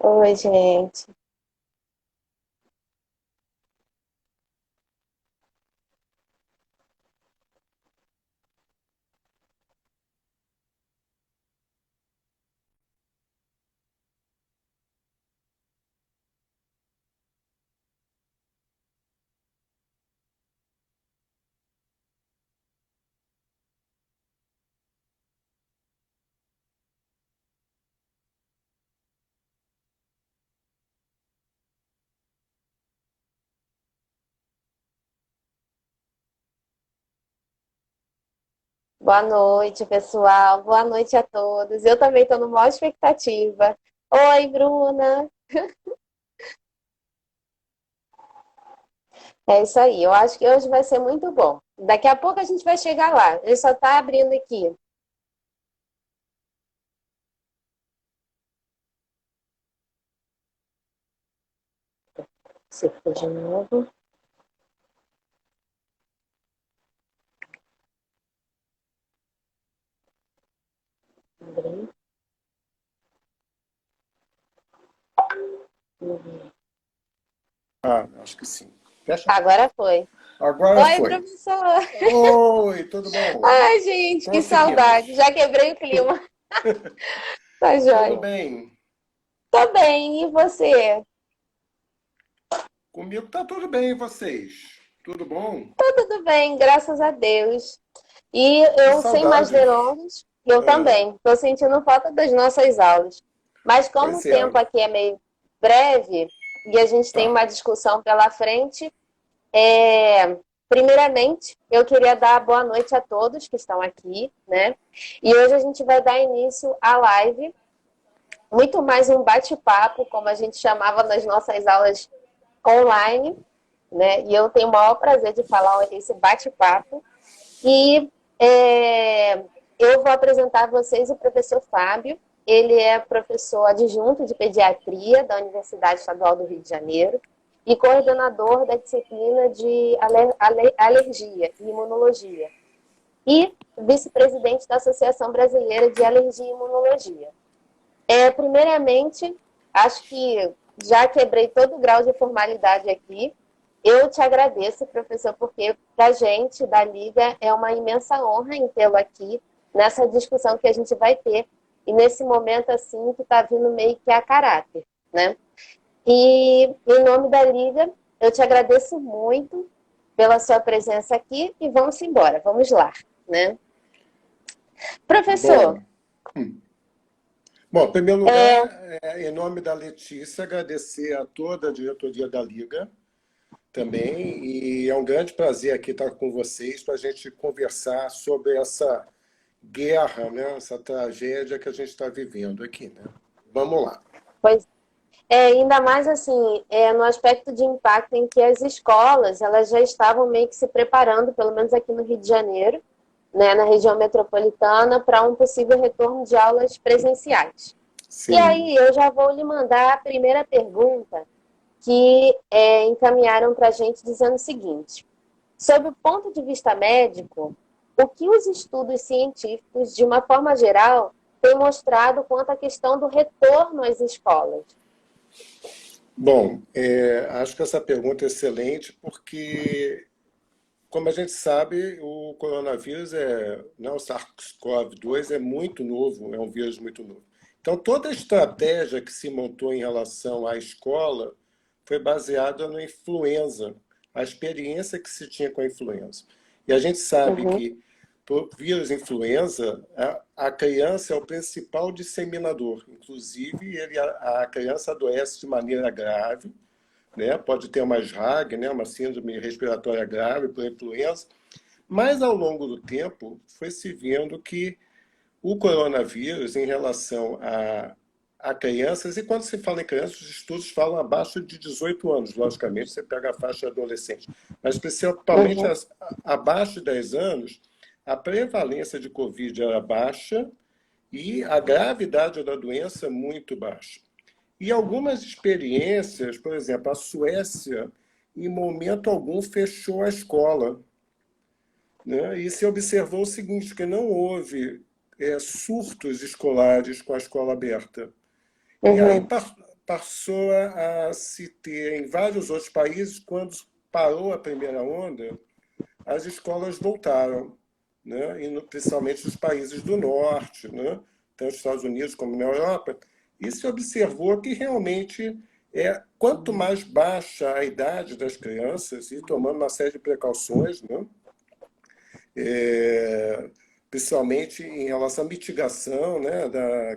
Oi, gente. Boa noite, pessoal. Boa noite a todos. Eu também estou numa expectativa. Oi, Bruna. É isso aí. Eu acho que hoje vai ser muito bom. Daqui a pouco a gente vai chegar lá. Ele só está abrindo aqui. Você foi de novo. Abri. Ah, acho que sim. Fecha. Agora foi. Agora Oi, foi. professor. Oi, tudo bom? Ai, gente, que saudade. Conseguimos. Já quebrei o clima. Tá Tudo joia. bem? Tô bem, e você? Comigo tá tudo bem, e vocês? Tudo bom? Tá tudo bem, graças a Deus. E Que eu, sem mais saudades. delongas, eu Ah, também estou sentindo falta das nossas aulas. Mas como o pois é. tempo aqui é meio breve e a gente tem Tá. uma discussão pela frente, primeiramente eu queria dar boa noite a todos que estão aqui, né? E hoje a gente vai dar início à live, muito mais um bate-papo, como a gente chamava nas nossas aulas online, né? E eu tenho o maior prazer de falar esse bate-papo. E é, eu vou apresentar a vocês o professor Fábio. Ele é professor adjunto de pediatria da Universidade Estadual do Rio de Janeiro e coordenador da disciplina de alergia e imunologia e vice-presidente da Associação Brasileira de Alergia e Imunologia. Primeiramente, acho que já quebrei todo o grau de formalidade aqui. Eu te agradeço, professor, porque para a gente da Liga é uma imensa honra em tê-lo aqui nessa discussão que a gente vai ter e nesse momento assim que está vindo meio que a caráter, né? E em nome da Liga, eu te agradeço muito pela sua presença aqui e vamos embora, vamos lá, né? Professor, Bom. Bom, em primeiro é, lugar, em nome da Letícia, agradecer a toda a diretoria da Liga também. E é um grande prazer aqui estar com vocês para a gente conversar sobre essa guerra, né? Essa tragédia que a gente está vivendo aqui, né? Vamos lá. pois ainda mais assim, no aspecto de impacto em que as escolas elas já estavam meio que se preparando, pelo menos aqui no Rio de Janeiro, né, na região metropolitana, para um possível retorno de aulas presenciais. E Sim. aí eu já vou lhe mandar a primeira pergunta que encaminharam para a gente dizendo o seguinte: sob o ponto de vista médico, o que os estudos científicos, de uma forma geral, têm mostrado quanto à questão do retorno às escolas? Bom, acho que essa pergunta é excelente porque, como a gente sabe, o coronavírus né, o SARS-CoV-2 é muito novo, é um vírus muito novo. Então, toda a estratégia que se montou em relação à escola foi baseada na influenza, a experiência que se tinha com a influenza. E a gente sabe Uhum, que, por vírus influenza, a criança é o principal disseminador. Inclusive, a criança adoece de maneira grave, né? Pode ter uma SRAG, né? Uma síndrome respiratória grave por influenza, mas ao longo do tempo foi se vendo que o coronavírus, em relação a crianças, e quando se fala em crianças, os estudos falam abaixo de 18 anos, logicamente, você pega a faixa adolescente, mas principalmente uhum, abaixo de 10 anos, a prevalência de Covid era baixa e a gravidade da doença muito baixa. E algumas experiências, por exemplo, a Suécia, em momento algum, fechou a escola, né? E se observou o seguinte, que não houve surtos escolares com a escola aberta. E aí, uhum. passou a se ter em vários outros países, quando parou a primeira onda, as escolas voltaram, né? E principalmente nos países do norte, né? Tanto nos Estados Unidos como na Europa, e se observou que realmente quanto mais baixa a idade das crianças, e tomando uma série de precauções, né? Principalmente em relação à mitigação, né?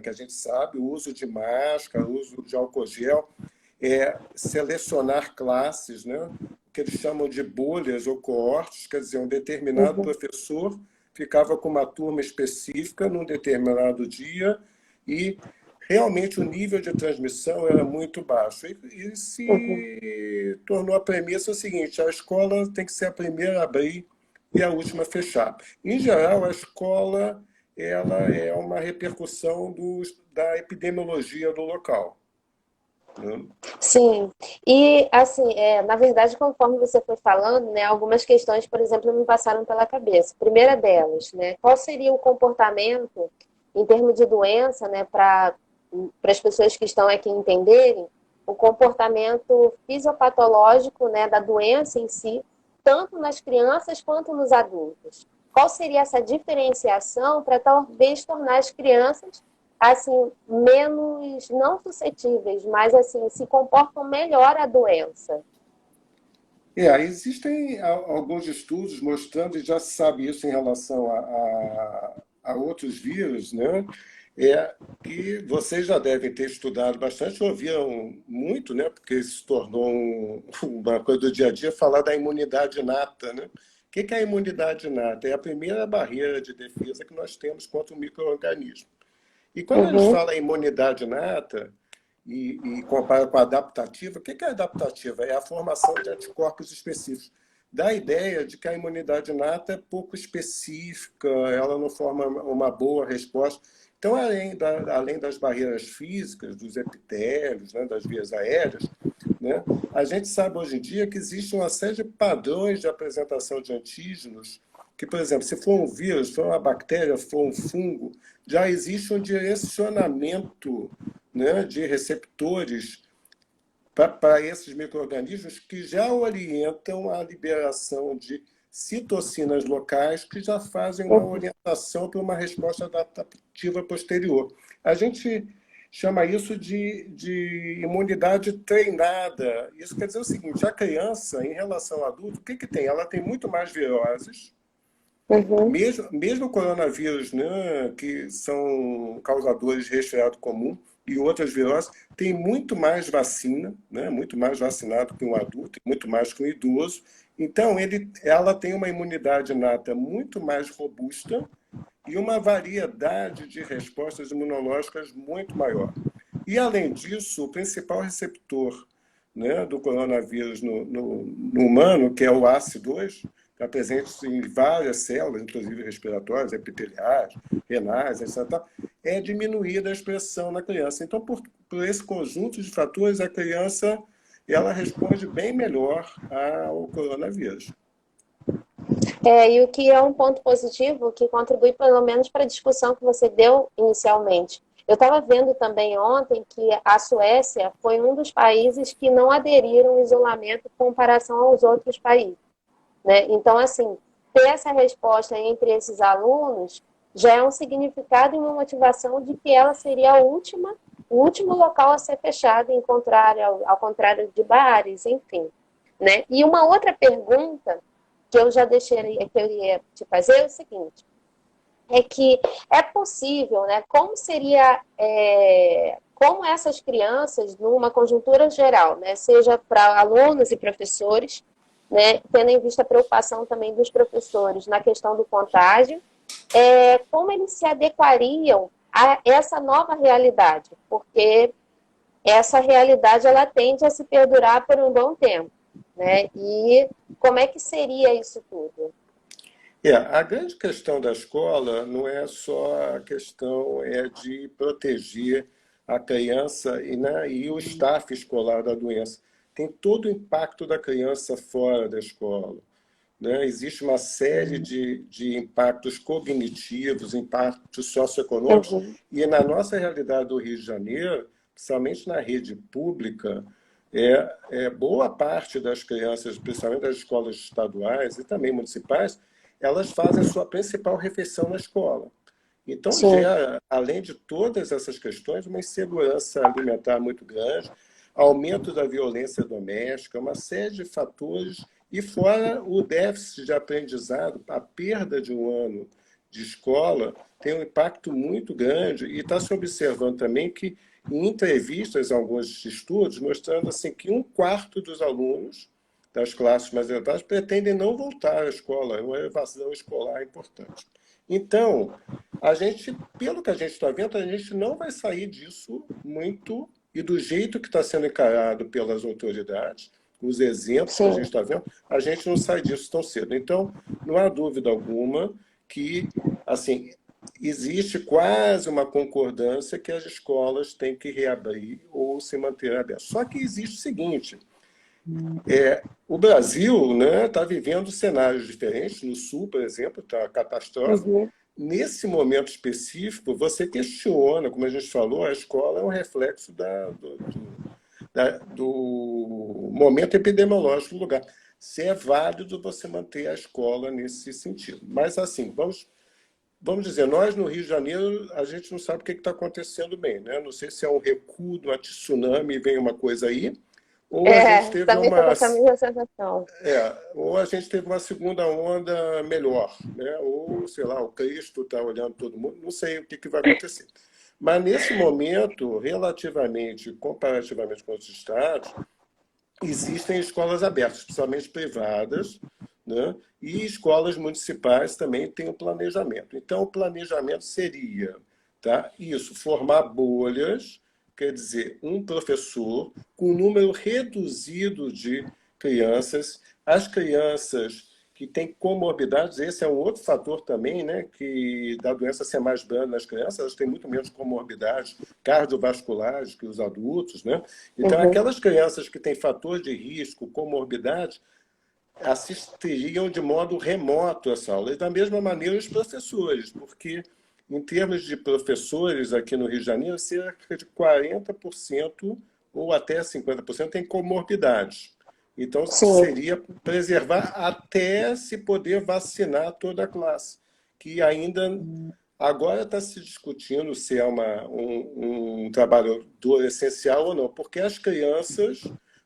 Que a gente sabe, o uso de máscara, o uso de álcool gel, selecionar classes, né? Que eles chamam de bolhas ou coortes, quer dizer, um determinado professor ficava com uma turma específica num determinado dia e realmente o nível de transmissão era muito baixo. E se tornou a premissa o seguinte: a escola tem que ser a primeira a abrir e a última a fechar. Em geral, a escola ela é uma repercussão da epidemiologia do local. Sim, e assim, na verdade, conforme você foi falando, né, algumas questões, por exemplo, me passaram pela cabeça. Primeira delas, né, qual seria o comportamento em termos de doença, né, para as pessoas que estão aqui entenderem, o comportamento fisiopatológico, né, da doença em si, tanto nas crianças quanto nos adultos. Qual seria essa diferenciação para talvez tornar as crianças assim, menos, não suscetíveis, mas assim, se comportam melhor à doença? Existem alguns estudos mostrando, e já se sabe isso em relação a outros vírus, né? Que vocês já devem ter estudado bastante, ouviram muito, né? Porque se tornou uma coisa do dia a dia, falar da imunidade inata, né? O que é a imunidade inata? É a primeira barreira de defesa que nós temos contra o micro-organismo. E quando a gente fala em imunidade inata e compara com a adaptativa, o que é a adaptativa? É a formação de anticorpos específicos. Dá a ideia de que a imunidade inata é pouco específica, ela não forma uma boa resposta. Então, além das barreiras físicas, dos epitélios, né, das vias aéreas, né, a gente sabe hoje em dia que existe uma série de padrões de apresentação de antígenos que, por exemplo, se for um vírus, se for uma bactéria, se for um fungo, já existe um direcionamento, né, de receptores para esses micro-organismos que já orientam a liberação de citocinas locais que já fazem uma orientação para uma resposta adaptativa posterior. A gente chama isso de imunidade treinada. Isso quer dizer o seguinte: a criança, em relação ao adulto, o que tem? Ela tem muito mais viroses. Mesmo o coronavírus, né, que são causadores de resfriado comum, e outras viroses, tem muito mais vacina, né, muito mais vacinado que um adulto, muito mais que um idoso. Então, ela tem uma imunidade inata muito mais robusta e uma variedade de respostas imunológicas muito maior. E, além disso, o principal receptor, né, do coronavírus no humano, que é o ACE2, está presente em várias células, inclusive respiratórias, epiteliais, renais, etc., é diminuída a expressão na criança. Então, por esse conjunto de fatores, a criança ela responde bem melhor ao coronavírus. E o que é um ponto positivo, que contribui pelo menos para a discussão que você deu inicialmente. Eu estava vendo também ontem que a Suécia foi um dos países que não aderiram ao isolamento em comparação aos outros países, né? Então, assim, ter essa resposta entre esses alunos já é um significado e uma motivação de que ela seria o último local a ser fechado, ao contrário de bares, enfim, né? E uma outra pergunta que eu já deixei, que eu ia te fazer, é o seguinte: é que é possível, né? Como seria, como essas crianças, numa conjuntura geral, né? Seja para alunos e professores, né? Tendo em vista a preocupação também dos professores na questão do contágio, como eles se adequariam a essa nova realidade? Porque essa realidade ela tende a se perdurar por um bom tempo, né? E como é que seria isso tudo? A grande questão da escola não é só a questão de proteger a criança e o staff escolar da doença. Tem todo o impacto da criança fora da escola, né? Existe uma série de impactos cognitivos, impactos socioeconômicos, e na nossa realidade do Rio de Janeiro, principalmente na rede pública, boa parte das crianças, principalmente das escolas estaduais e também municipais, elas fazem a sua principal refeição na escola. Então, Sim, gera, além de todas essas questões, uma insegurança alimentar muito grande, aumento da violência doméstica, uma série de fatores, e fora o déficit de aprendizado, a perda de um ano de escola tem um impacto muito grande, e está se observando também que, em entrevistas, alguns estudos, mostrando assim, que um quarto dos alunos das classes mais elevadas pretendem não voltar à escola, é uma evasão escolar importante. Então, a gente, pelo que a gente está vendo, a gente não vai sair disso muito, e do jeito que está sendo encarado pelas autoridades, os exemplos que a gente sim. está vendo, a gente não sai disso tão cedo. Então, não há dúvida alguma que, assim, existe quase uma concordância que as escolas têm que reabrir ou se manter abertas. Só que existe o seguinte, o Brasil, né, está vivendo cenários diferentes. No Sul, por exemplo, está catastrófico. Uhum. Nesse momento específico, você questiona, como a gente falou, a escola é um reflexo do momento epidemiológico do lugar. Se é válido você manter a escola nesse sentido. Mas, assim, vamos dizer, nós no Rio de Janeiro, a gente não sabe o que está acontecendo bem, né? Não sei se é um recuo, uma tsunami, vem uma coisa aí, ou a gente teve Também estou com essa mesma sensação. ou a gente teve uma segunda onda melhor, né? Ou, sei lá, o Cristo está olhando todo mundo, não sei o que vai acontecer. Mas, nesse momento, relativamente, comparativamente com outros estados, existem escolas abertas, principalmente privadas, né? E escolas municipais também têm o planejamento. Então, o planejamento seria, tá? Isso, formar bolhas, quer dizer, um professor com um número reduzido de crianças. As crianças que têm comorbidades, esse é um outro fator também, né, que da doença ser mais branda nas crianças, elas têm muito menos comorbidades cardiovasculares que os adultos, né? Então, Uhum. aquelas crianças que têm fator de risco, comorbidade, assistiriam de modo remoto essa aula. E, da mesma maneira, os professores, porque, em termos de professores aqui no Rio de Janeiro, cerca de 40% ou até 50% têm comorbidades. Então, Sim. seria preservar até se poder vacinar toda a classe, que ainda agora está se discutindo se é um trabalhador essencial ou não, porque as crianças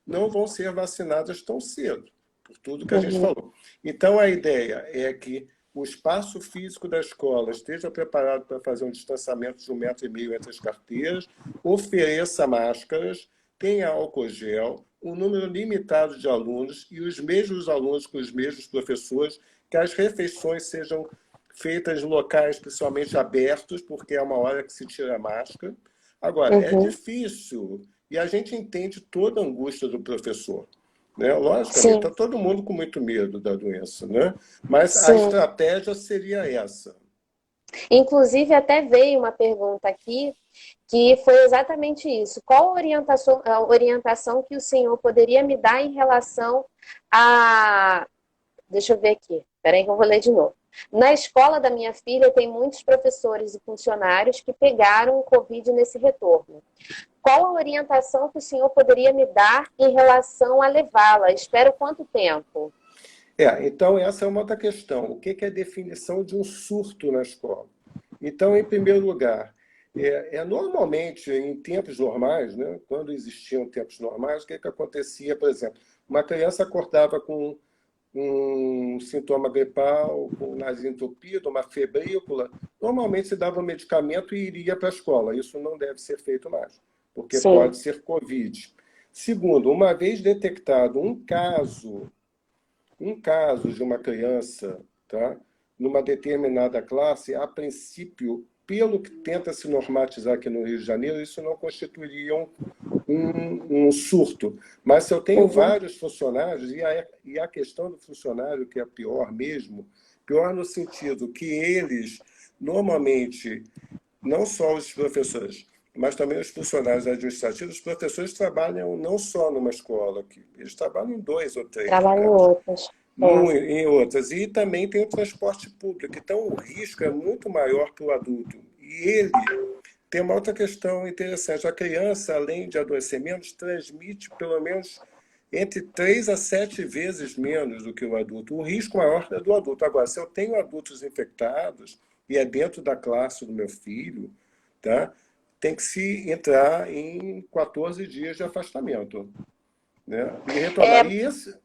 não vão ser vacinadas tão cedo, por tudo que a gente Uhum. falou. Então, a ideia é que o espaço físico da escola esteja preparado para fazer um distanciamento de 1,5 m entre as carteiras, ofereça máscaras, tenha álcool gel, um número limitado de alunos e os mesmos alunos com os mesmos professores, que as refeições sejam feitas em locais principalmente abertos, porque é uma hora que se tira a máscara. Agora, é Uhum. difícil e a gente entende toda a angústia do professor, né? Logicamente, está Sim, todo mundo com muito medo da doença, né? Mas a sim. estratégia seria essa. Inclusive, até veio uma pergunta aqui que foi exatamente isso. Qual a orientação que o senhor poderia me dar em relação a. Deixa eu ver aqui. Peraí que eu vou ler de novo. Na escola da minha filha tem muitos professores e funcionários que pegaram o Covid nesse retorno. Qual a orientação que o senhor poderia me dar em relação a levá-la? Espero quanto tempo? Então, essa é uma outra questão. O que é a definição de um surto na escola? Então, em primeiro lugar, normalmente, em tempos normais, né, quando existiam tempos normais, o que acontecia, por exemplo? Uma criança acordava com um sintoma gripal, com o nariz entupido, uma febrícula, normalmente se dava um medicamento e iria para a escola. Isso não deve ser feito mais, porque Sim. pode ser Covid. Segundo, uma vez detectado um caso de uma criança, tá, numa determinada classe, a princípio, pelo que tenta se normatizar aqui no Rio de Janeiro, isso não constituiria um surto. Mas se eu tenho Uhum. vários funcionários, e a questão do funcionário, que é pior mesmo, pior no sentido que eles, normalmente, não só os professores, mas também os funcionários administrativos, os professores trabalham não só numa escola aqui, eles trabalham em 2 ou 3 Trabalho em lugares, outras. É. em outras. E também tem o transporte público. Então, o risco é muito maior para o adulto. E ele, tem uma outra questão interessante. A criança, além de adoecer menos, transmite pelo menos entre 3 a 7 vezes menos do que o adulto. O risco maior é do adulto. Agora, se eu tenho adultos infectados e é dentro da classe do meu filho, tá? Tem que se entrar em 14 dias de afastamento, né? E retornar. É, E esse...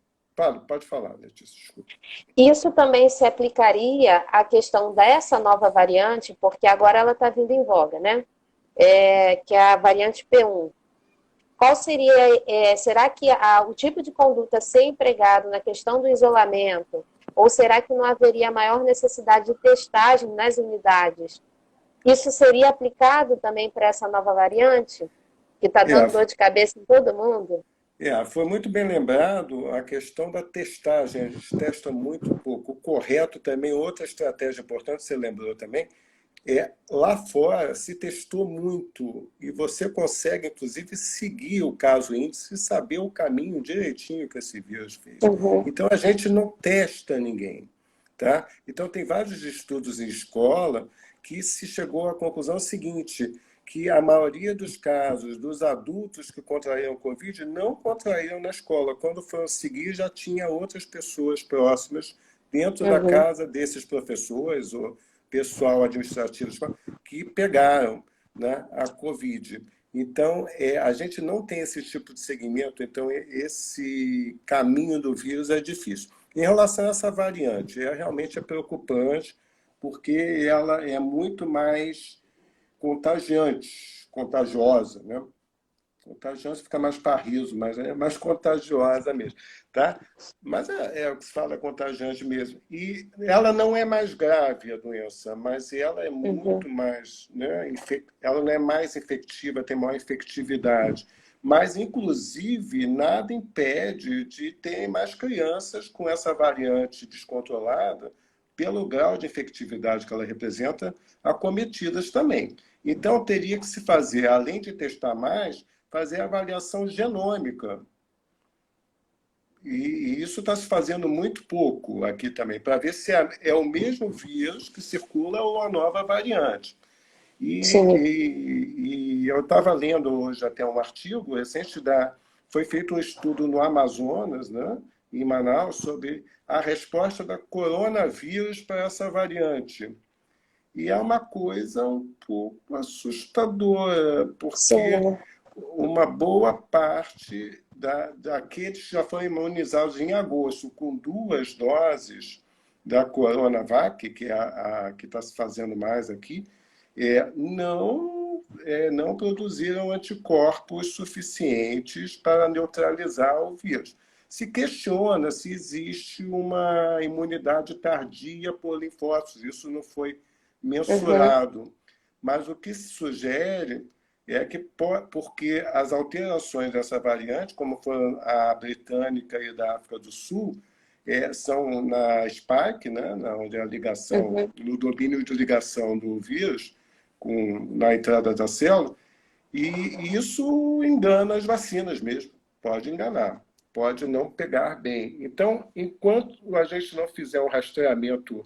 Pode falar, Letícia, desculpa. isso também se aplicaria à questão dessa nova variante, porque agora ela está vindo em voga, né? Que é a variante P1. Qual seria, será que o tipo de conduta a ser empregado na questão do isolamento, ou será que não haveria maior necessidade de testagem nas unidades? Isso seria aplicado também para essa nova variante, que está É, dando dor de cabeça em todo mundo? foi muito bem lembrado a questão da testagem. A gente testa muito pouco. O correto também, outra estratégia importante, você lembrou também, lá fora se testou muito e você consegue, inclusive, seguir o caso índice e saber o caminho direitinho que esse vírus fez. Uhum. Então, a gente não testa ninguém. Tá? Então, tem vários estudos em escola que se chegou à conclusão seguinte, que a maioria dos casos dos adultos que contraíram Covid não contraíram na escola. Quando foram seguir, já tinha outras pessoas próximas dentro da Uhum. casa desses professores ou pessoal administrativo que pegaram, né, a Covid. Então, a gente não tem esse tipo de segmento, então esse caminho do vírus é difícil. Em relação a essa variante, realmente é preocupante, porque ela é muito mais contagiosa, né? Contagiosa fica mais parriso, mas é mais contagiosa mesmo, tá? Mas é o que se fala, contagiante mesmo. E ela não é mais grave, a doença, mas ela é Uhum. muito mais, né? Ela não é mais infectiva, tem maior infectividade. Mas, inclusive, nada impede de ter mais crianças com essa variante descontrolada, pelo grau de infectividade que ela representa, acometidas também. Então, teria que se fazer, além de testar mais, fazer avaliação genômica. E isso está se fazendo muito pouco aqui também, para ver se é o mesmo vírus que circula ou a nova variante. Sim. E eu estava lendo hoje até um artigo recente foi feito um estudo no Amazonas, né, em Manaus, sobre a resposta da coronavírus para essa variante. E é uma coisa um pouco assustadora, porque Sim. uma boa parte daqueles que já foram imunizados em agosto com 2 doses da Coronavac, que é a que está se fazendo mais aqui, não produziram anticorpos suficientes para neutralizar o vírus. Se questiona se existe uma imunidade tardia por linfócitos. Isso não foi Uhum. mensurado. Mas o que se sugere é que, porque as alterações dessa variante, como foram a britânica e da África do Sul, são na spike, né, onde é a ligação, Uhum. no domínio de ligação do vírus na entrada da célula, e isso engana as vacinas mesmo, pode enganar, pode não pegar bem. Então, enquanto a gente não fizer um rastreamento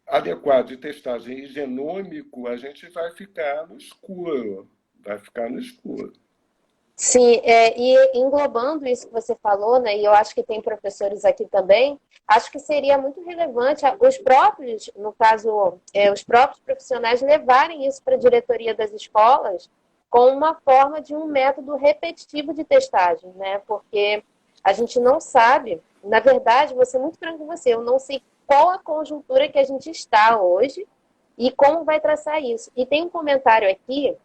adequado de testagem genômico, a gente vai ficar no escuro. Vai ficar no escuro. Sim, e englobando isso que você falou, né, e eu acho que tem professores aqui também, acho que seria muito relevante os próprios, no caso, os próprios profissionais levarem isso para a diretoria das escolas com uma forma de um método repetitivo de testagem, né, porque a gente não sabe, na verdade, vou ser muito franco com você, eu não sei qual a conjuntura que a gente está hoje e como vai traçar isso. E tem um comentário aqui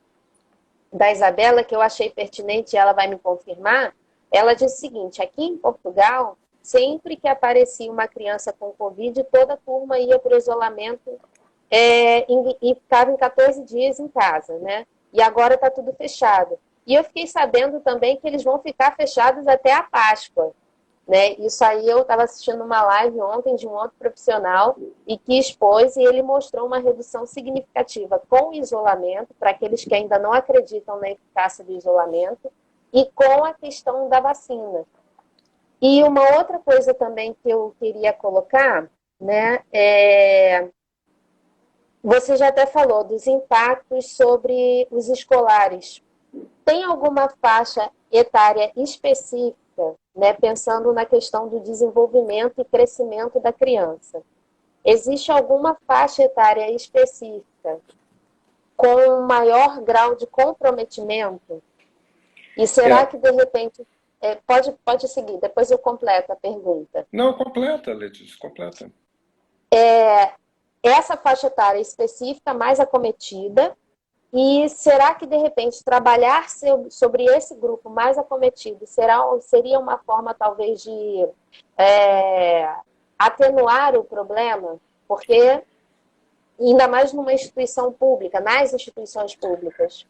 da Isabela, que eu achei pertinente e ela vai me confirmar. Ela disse o seguinte: aqui em Portugal, sempre que aparecia uma criança com Covid, toda a turma ia para o isolamento e ficava em 14 dias em casa, né? E agora está tudo fechado. E eu fiquei sabendo também que eles vão ficar fechados até a Páscoa. Né? Isso aí eu estava assistindo uma live ontem de um outro profissional e que expôs e ele mostrou uma redução significativa com o isolamento, para aqueles que ainda não acreditam na eficácia do isolamento, e com a questão da vacina. E uma outra coisa também que eu queria colocar, né, Você já até falou dos impactos sobre os escolares. Tem alguma faixa etária específica, né, pensando na questão do desenvolvimento e crescimento da criança? Existe alguma faixa etária específica com maior grau de comprometimento? E será É, que, de repente, pode seguir, depois eu completo a pergunta. não, completa, Letícia, completa. Essa faixa etária específica mais acometida, e será que, de repente, trabalhar sobre esse grupo mais acometido seria uma forma, talvez, de é, atenuar o problema? Porque, ainda mais numa instituição pública, nas instituições públicas.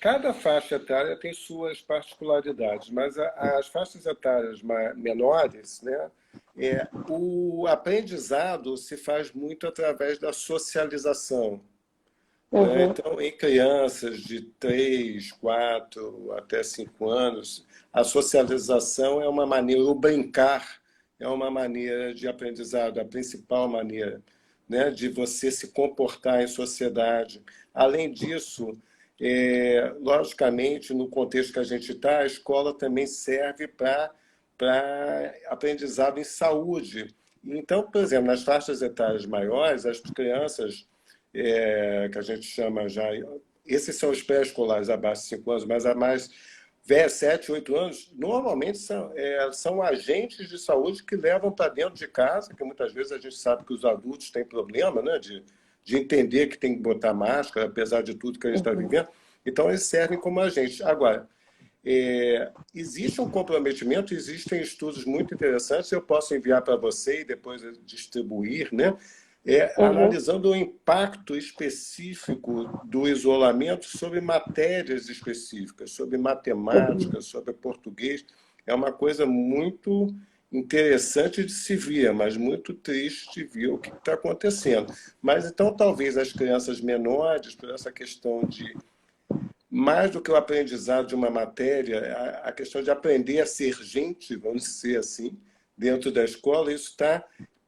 Cada faixa etária tem suas particularidades, mas as faixas etárias menores, né, o aprendizado se faz muito através da socialização, né? Uhum, Então, em crianças de 3, 4 até 5 anos, a socialização é uma maneira, o brincar é uma maneira de aprendizado, a principal maneira, né, de você se comportar em sociedade. Além disso, logicamente, no contexto que a gente está, a escola também serve para aprendizado em saúde. Então, por exemplo, nas faixas etárias maiores, as crianças que a gente chama já. Esses são os pré-escolares abaixo de 5 anos, mas a mais velha, 7, 8 anos, normalmente são agentes de saúde que levam para dentro de casa, que muitas vezes a gente sabe que os adultos têm problema, né, de entender que tem que botar máscara, apesar de tudo que a gente está uhum, vivendo. Então, eles servem como agentes. Agora, existe um comprometimento, existem estudos muito interessantes, eu posso enviar para você e depois distribuir, né? uhum, Analisando o impacto específico do isolamento sobre matérias específicas, sobre uhum. matemática, sobre português. É uma coisa muito interessante de se ver, mas muito triste de ver o que está acontecendo. Mas então talvez as crianças menores, por essa questão de mais do que o aprendizado de uma matéria, a questão de aprender a ser gente, vamos dizer assim, dentro da escola,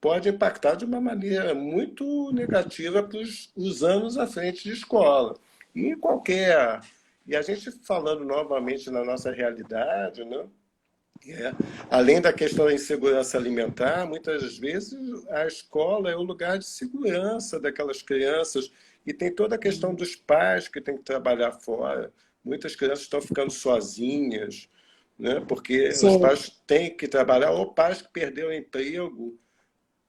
pode impactar de uma maneira muito negativa para os anos à frente de escola. E em qualquer. E a gente falando novamente na nossa realidade, né? É. Além da questão da insegurança alimentar, muitas vezes a escola é o lugar de segurança daquelas crianças e tem toda a questão dos pais que têm que trabalhar fora. Muitas crianças estão ficando sozinhas, né? Porque os Sim. pais têm que trabalhar, ou pais que perderam o emprego,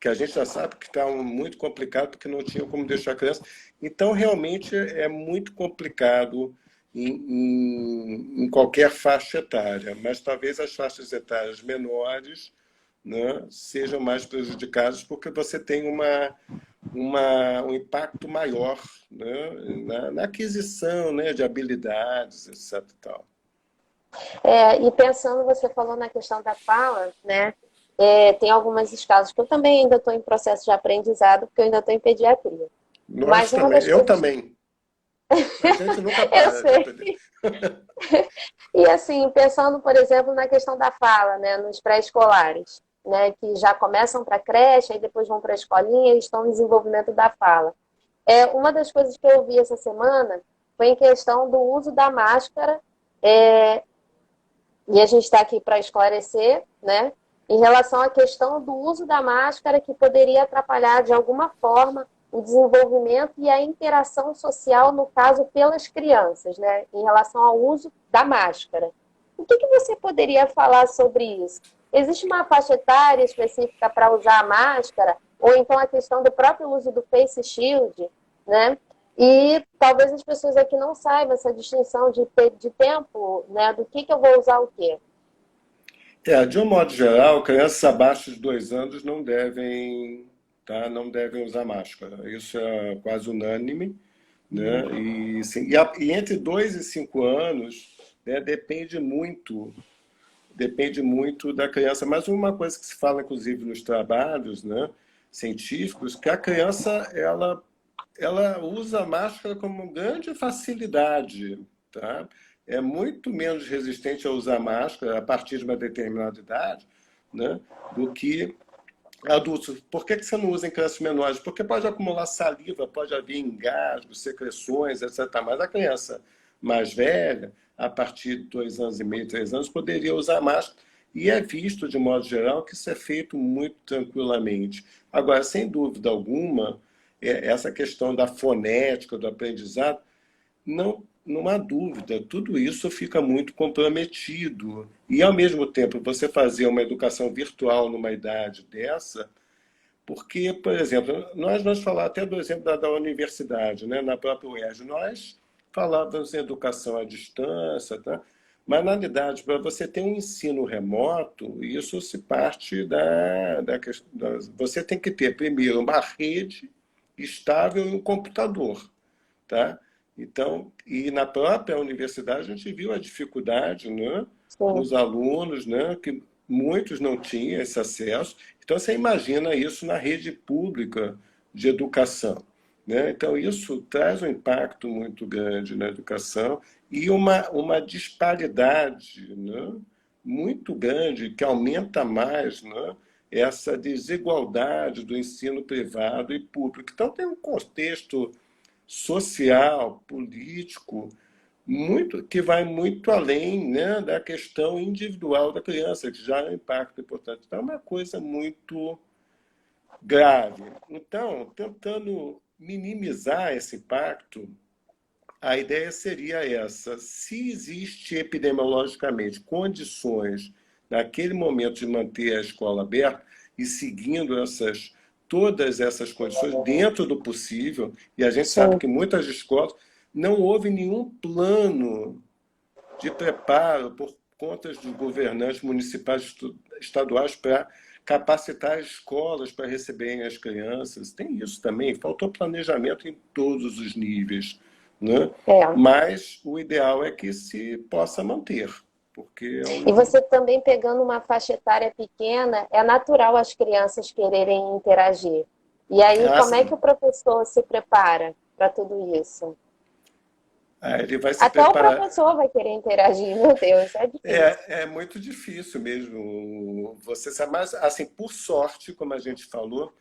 que a gente já sabe que está muito complicado porque não tinham como deixar a criança. Então, realmente, é muito complicado em qualquer faixa etária, mas talvez as faixas etárias menores, né, sejam mais prejudicadas porque você tem um impacto maior, né, na aquisição, né, de habilidades, etc. E tal. E pensando, você falou na questão da fala, né? Tem algumas escalas que eu também ainda estou em processo de aprendizado, porque eu ainda estou em pediatria. Nós Mas uma também, das eu coisas. também. A gente nunca Eu para de aprender. sei. E assim, pensando, por exemplo, na questão da fala, né, nos pré-escolares, né, que já começam para a creche, aí depois vão para a escolinha e estão no desenvolvimento da fala. Uma das coisas que eu vi essa semana foi em questão do uso da máscara, é, e a gente está aqui para esclarecer, né, em relação à questão do uso da máscara que poderia atrapalhar de alguma forma o desenvolvimento e a interação social, no caso, pelas crianças, né, em relação ao uso da máscara. O que você poderia falar sobre isso? Existe uma faixa etária específica para usar a máscara? Ou então a questão do próprio uso do face shield, né? E talvez as pessoas aqui não saibam essa distinção de tempo, né? Do que eu vou usar o quê. De um modo geral, crianças abaixo de 2 anos não devem, tá? Não devem usar máscara. Isso é quase unânime, né? E, sim, e entre 2 e 5 anos, né, depende muito da criança. Mas uma coisa que se fala, inclusive, nos trabalhos, né, científicos, que a criança ela usa a máscara como grande facilidade, tá? É muito menos resistente a usar máscara a partir de uma determinada idade, né, do que Adultos, por que você não usa em crianças menores? Porque pode acumular saliva, pode haver engasgos, secreções, etc. Mas a criança mais velha, a partir de 2 anos e meio, 3 anos, poderia usar máscara. E é visto, de modo geral, que isso é feito muito tranquilamente. Agora, sem dúvida alguma, essa questão da fonética, do aprendizado, não há dúvida, tudo isso fica muito comprometido. E, ao mesmo tempo, você fazer uma educação virtual numa idade dessa, porque, por exemplo, nós vamos falar até do exemplo da universidade, né? Na própria UERJ, nós falávamos em educação à distância, tá? Mas, na realidade, para você ter um ensino remoto, isso se parte da questão. Você tem que ter, primeiro, uma rede estável e um computador, tá? Então, e na própria universidade a gente viu a dificuldade, né, Sim. dos alunos, né, que muitos não tinham esse acesso. Então, você imagina isso na rede pública de educação, né? Então, isso traz um impacto muito grande na educação e uma disparidade, né, muito grande, que aumenta mais, né, essa desigualdade do ensino privado e público. Então, tem um contexto social, político, muito que vai muito além, né, da questão individual da criança, que já é um impacto importante. Então, é uma coisa muito grave. Então, tentando minimizar esse impacto, a ideia seria essa: se existe epidemiologicamente condições, naquele momento, de manter a escola aberta e seguindo todas essas condições dentro do possível, e a gente sabe Sim. que muitas escolas não houve nenhum plano de preparo por conta dos governantes municipais estaduais para capacitar as escolas para receberem as crianças. Tem isso também, faltou planejamento em todos os níveis, né? É. Mas o ideal é que se possa manter, porque é E um... você também pegando uma faixa etária pequena, é natural as crianças quererem interagir. E aí, como é que assim, o professor se prepara para tudo isso? ele vai se Até o preparar. professor vai querer interagir, meu Deus, é difícil. É muito difícil mesmo você sabe, mas assim, por sorte, como a gente falou,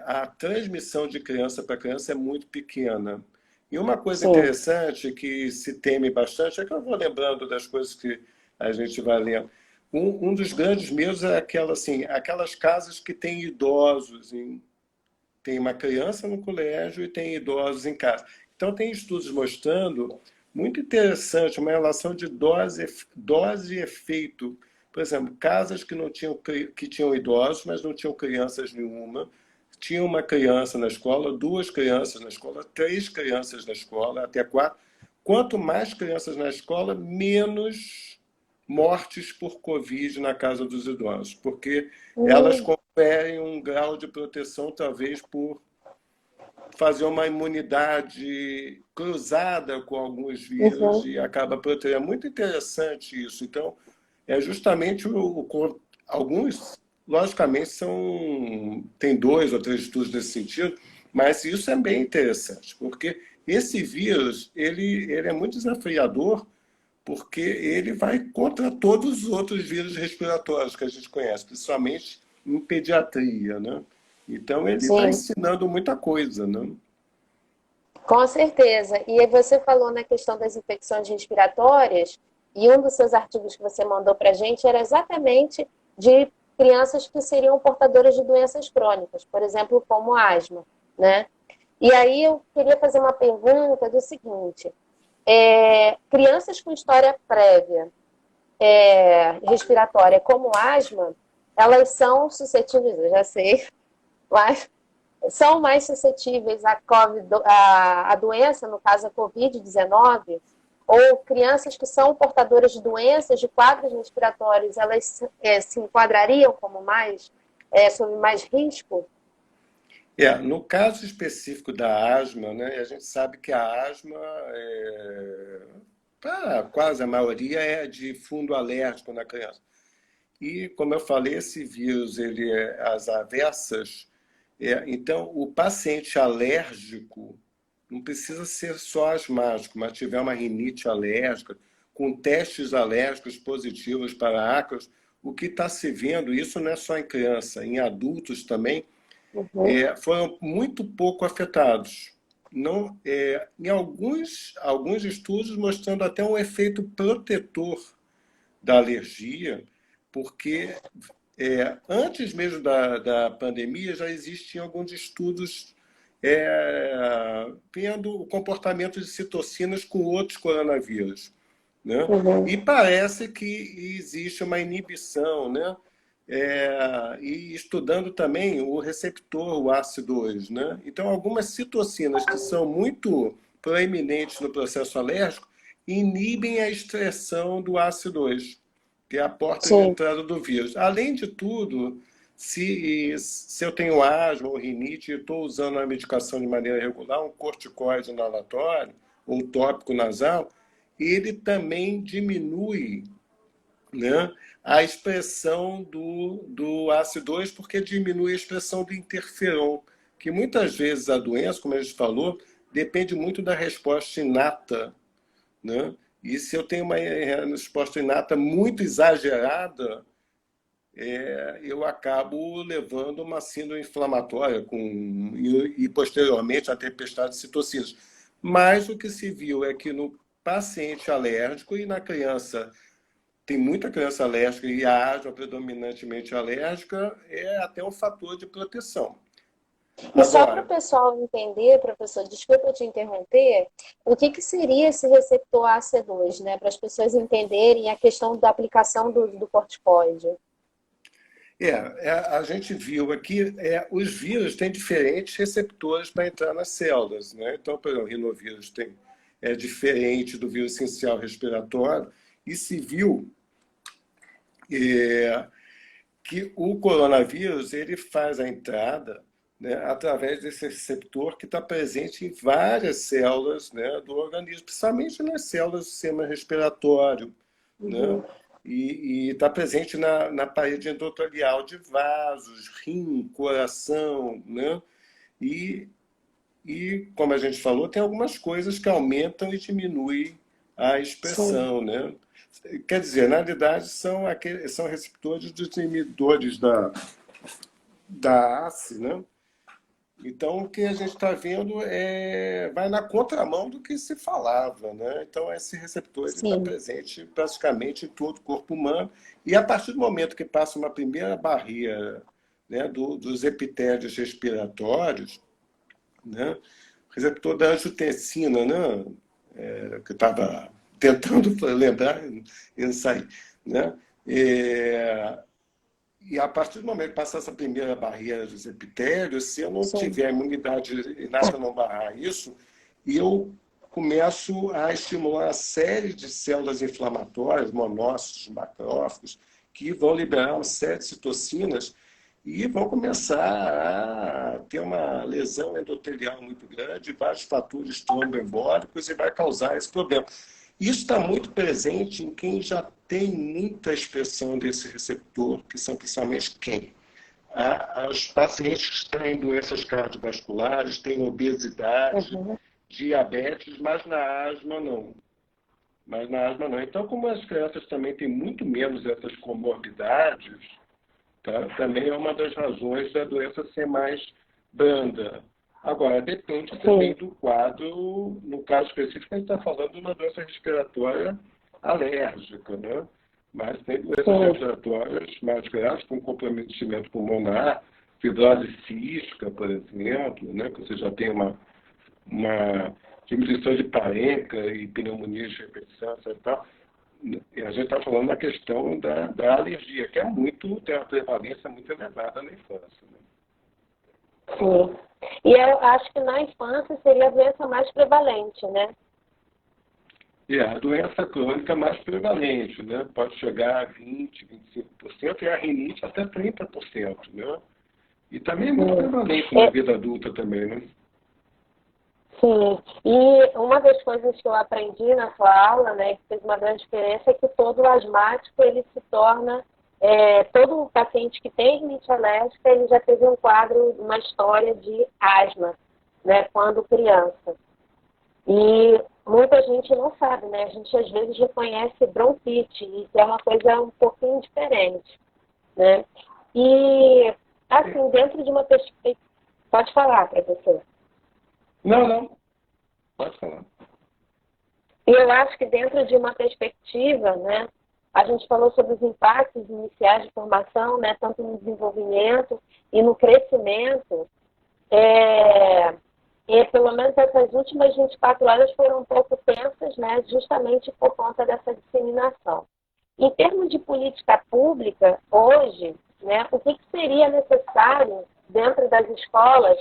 a transmissão de criança para criança é muito pequena. E uma coisa Sim, interessante que se teme bastante, é que eu vou lembrando das coisas que a gente vai lendo. Um dos grandes medos é aquelas casas que têm idosos, tem uma criança no colégio e tem idosos em casa. Então, tem estudos mostrando, muito interessante, uma relação de dose e efeito. Por exemplo, casas que não tinham, que tinham idosos, mas não tinham crianças nenhuma. Tinha uma criança na escola, 2 crianças na escola, 3 crianças na escola, até 4. Quanto mais crianças na escola, menos mortes por Covid na casa dos idosos, porque elas hum, conferem um grau de proteção, talvez por fazer uma imunidade cruzada com alguns vírus uhum. e acaba protegendo. É muito interessante isso. Então, é justamente alguns, logicamente, tem 2 ou 3 estudos nesse sentido, mas isso é bem interessante, porque esse vírus ele é muito desafiador porque ele vai contra todos os outros vírus respiratórios que a gente conhece, principalmente em pediatria, né? Então ele está Sim, ensinando muita coisa, né? com certeza. E aí você falou na questão das infecções respiratórias, e um dos seus artigos que você mandou para a gente era exatamente de crianças que seriam portadoras de doenças crônicas, por exemplo, como asma, né? E aí eu queria fazer uma pergunta do seguinte: crianças com história prévia respiratória, como asma, elas são suscetíveis, eu já sei, mas são mais suscetíveis à COVID, à doença, no caso a Covid-19, ou crianças que são portadoras de doenças, de quadros respiratórios, elas se enquadrariam como sob mais risco? No caso específico da asma, né, a gente sabe que a asma, quase a maioria, é de fundo alérgico na criança. E, como eu falei, esse vírus, ele é às avessas. Então, o paciente alérgico não precisa ser só asmático, mas tiver uma rinite alérgica, com testes alérgicos positivos para ácaros, o que está se vendo, isso não é só em criança, em adultos também, Uhum. foram muito pouco afetados. Não, em alguns estudos mostrando até um efeito protetor da alergia, porque antes mesmo da pandemia já existiam alguns estudos vendo o comportamento de citocinas com outros coronavírus, né? Uhum. E parece que existe uma inibição, né? E estudando também o receptor, o ACE2, né? Então, algumas citocinas que são muito proeminentes no processo alérgico inibem a expressão do ACE2, que é a porta de Sim. entrada do vírus. Além de tudo, se eu tenho asma ou rinite e estou usando uma medicação de maneira regular, um corticoide inalatório ou tópico nasal, ele também diminui, né, a expressão do ACE2, porque diminui a expressão do interferon, que muitas vezes a doença, como a gente falou, depende muito da resposta inata, né? E se eu tenho uma resposta inata muito exagerada, eu acabo levando uma síndrome inflamatória e posteriormente a tempestade de citocinas. Mas o que se viu é que no paciente alérgico e na criança, tem muita criança alérgica e a asma predominantemente alérgica, é até um fator de proteção. E só para o Agora, pessoal entender, professor, desculpa te interromper, o que, que seria esse receptor AC2, né? Para as pessoas entenderem a questão da aplicação do corticoide. a gente viu aqui, os vírus têm diferentes receptores para entrar nas células, né? Então, por exemplo, o rinovírus é diferente do vírus essencial respiratório, e se viu que o coronavírus ele faz a entrada, né, através desse receptor que está presente em várias células, né, do organismo, principalmente nas células do sistema respiratório, né? Uhum. E está presente na parede endotelial de vasos, rim, coração, né? E, como a gente falou, tem algumas coisas que aumentam e diminuem a Sim, expressão, né? Quer dizer, na realidade, são receptores dos inibidores da ACE, né? Então, o que a gente está vendo vai na contramão do que se falava, né? Então, esse receptor está sim. presente praticamente em todo o corpo humano, e a partir do momento que passa uma primeira barreira, né, dos epitélios respiratórios, né, o receptor da angiotensina, né, que eu estava tentando lembrar e não sair, né? E a partir do momento que passar essa primeira barreira dos epitélios, se eu não Sim. tiver a imunidade inata não barrar isso, e eu começo a estimular a série de células inflamatórias, monócitos, macrófagos, que vão liberar uma série de citocinas e vão começar a ter uma lesão endotelial muito grande, vários fatores tromboembólicos, e vai causar esse problema. Isso está muito presente em quem já tem muita expressão desse receptor, que são principalmente quem? Os pacientes que têm doenças cardiovasculares, têm obesidade, Uhum. diabetes, mas na asma não. Então, como as crianças também têm muito menos essas comorbidades, tá? Também é uma das razões da doença ser mais branda. Agora, depende também Sim, do quadro, no caso específico, a gente está falando de uma doença respiratória alérgica, né? Mas tem doenças sim, respiratórias mais graves, com comprometimento pulmonar, fibrose cística, por exemplo, né? Que você já tem uma diminuição de parênquica e pneumonia de repetição, e tal. E a gente está falando da questão da alergia, que tem uma prevalência muito elevada na infância. Né? sim. E eu acho que na infância seria a doença mais prevalente, né? E a doença crônica mais prevalente, né? Pode chegar a 20%, 25%, e a rinite até 30%. Né? E também é muito Sim. prevalente na vida adulta também. Né? Sim, e uma das coisas que eu aprendi na sua aula, né, que fez uma grande diferença, é que todo asmático, ele se torna, todo paciente que tem rinite alérgica, ele já teve um quadro, uma história de asma, né, quando criança. E muita gente não sabe, né? A gente às vezes reconhece bronquite, e isso é uma coisa um pouquinho diferente, né? E, assim, dentro de uma perspectiva... Pode falar, professor. Não, não, pode falar. E eu acho que dentro de uma perspectiva, né, a gente falou sobre os impactos iniciais de formação, né, tanto no desenvolvimento e no crescimento. E pelo menos essas últimas 24 horas foram um pouco tensas, né, justamente por conta dessa disseminação. Em termos de política pública, hoje, né, o que seria necessário dentro das escolas,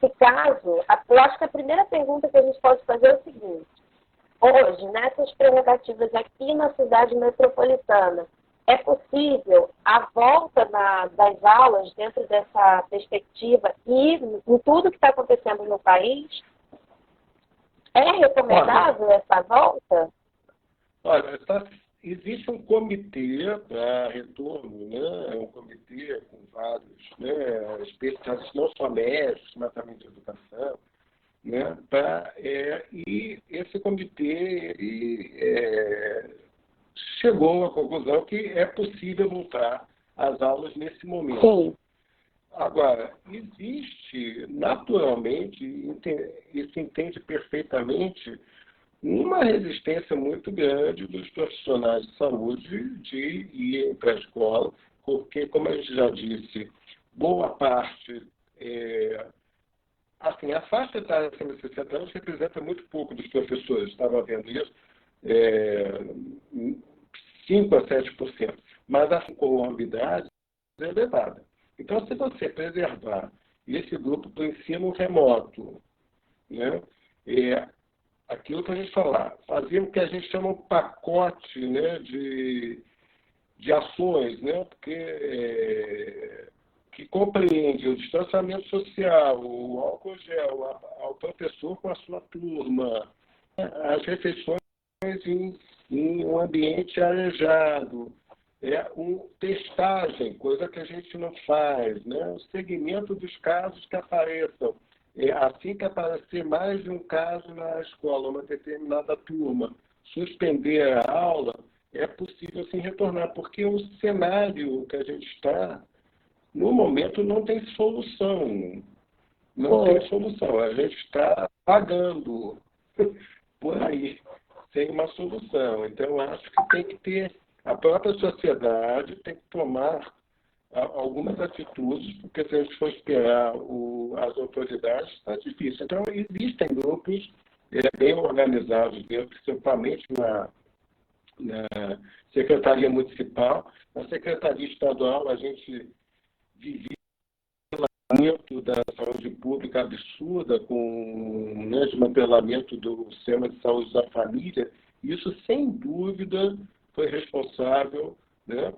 se caso... Eu acho que a primeira pergunta que a gente pode fazer é o seguinte: hoje, nessas prerrogativas aqui na cidade metropolitana, é possível a volta das aulas dentro dessa perspectiva e em tudo que está acontecendo no país? É recomendável essa volta? Olha, existe um comitê para retorno, né? É um comitê com vários, né, especialistas, não só médicos, mas também de educação, né? E esse comitê chegou à conclusão que é possível voltar às aulas nesse momento. Sim. Agora, existe naturalmente, e se entende perfeitamente, uma resistência muito grande dos profissionais de saúde de ir para a escola, porque, como a gente já disse, boa parte... assim, a faixa etária acima de 60 anos representa muito pouco dos professores, estava vendo isso, 5 a 7%, mas a comorbidade é elevada. Então, se você preservar esse grupo para o ensino remoto, né, aquilo que a gente falar, fazer o que a gente chama um pacote, né, de ações, né, porque que compreende o distanciamento social, o álcool gel, ao professor com a sua turma, as refeições em um ambiente arejado, testagem, coisa que a gente não faz, né? O segmento dos casos que apareçam. Assim que aparecer mais de um caso na escola, uma determinada turma, suspender a aula, é possível sim retornar, porque o cenário que a gente está, no momento, não tem solução. Não tem solução. A gente está pagando por aí, sem uma solução. Então, acho que tem que ter... A própria sociedade tem que tomar algumas atitudes, porque se a gente for esperar as autoridades, está difícil. Então, existem grupos bem organizados, principalmente na Secretaria Municipal. Na Secretaria Estadual, a gente vivia um da saúde pública absurda, com desmantelamento do sistema de saúde da família. Isso, sem dúvida, foi responsável, né,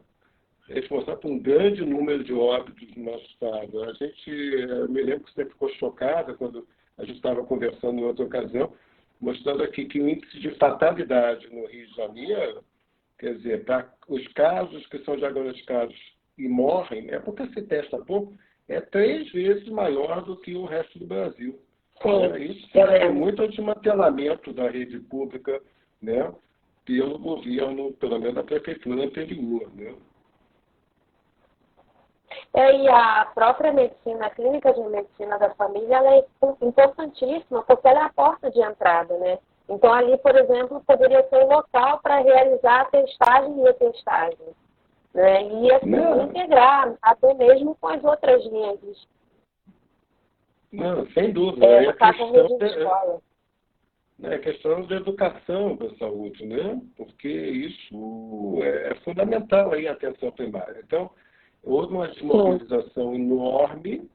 por um grande número de óbitos no nosso estado. Eu me lembro que você ficou chocada quando a gente estava conversando em outra ocasião, mostrando aqui que o índice de fatalidade no Rio de Janeiro, quer dizer, para os casos que são diagnosticados e morrem, é porque se testa pouco, é 3 vezes maior do que o resto do Brasil. Isso é muito desmantelamento da rede pública, né, pelo governo, pelo menos da prefeitura anterior, né? E a própria medicina, a clínica de medicina da família, ela é importantíssima, porque ela é a porta de entrada, né? Então, ali, por exemplo, poderia ser um local para realizar a testagem e retestagem, né? E, assim, integrar, até mesmo com as outras redes. Não, sem dúvida. É a questão da educação da saúde, né? Porque isso é fundamental aí, a atenção primária. Então, houve uma desmobilização enorme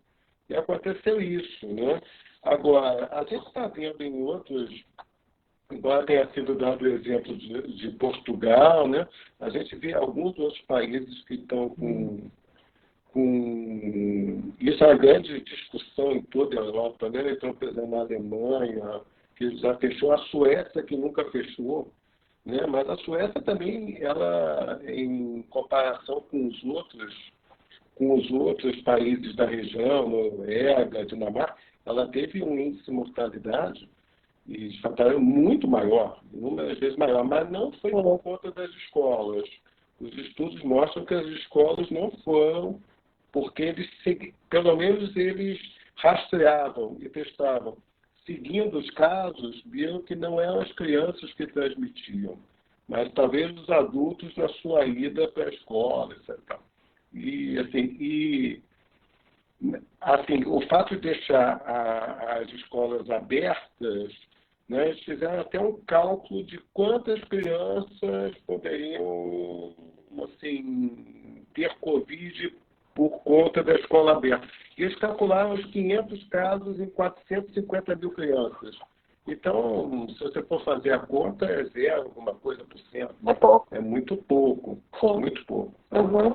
e aconteceu isso, né? Agora, a gente está vendo em outros, embora tenha sido dado o exemplo de Portugal, né? A gente vê alguns outros países que estão com isso é uma grande discussão em toda a Europa, né? Então, por exemplo, na Alemanha, que já fechou, a Suécia, que nunca fechou, né? Mas a Suécia também, ela, em comparação com os outros países da região, Noruega, Dinamarca, ela teve um índice de mortalidade e de fato muito maior, inúmeras vezes maior, mas não foi por conta das escolas. Os estudos mostram que as escolas não foram, porque pelo menos eles rastreavam e testavam. Seguindo os casos, viram que não eram as crianças que transmitiam, mas talvez os adultos na sua ida para a escola, etc. Assim, o fato de deixar as escolas abertas, né, eles fizeram até um cálculo de quantas crianças poderiam, assim, ter Covid por conta da escola aberta. E eles calcularam os 500 casos em 450 mil crianças. Então, se você for fazer a conta, é zero, alguma coisa por cento. É pouco. É muito pouco. Sim. Muito pouco. Uhum.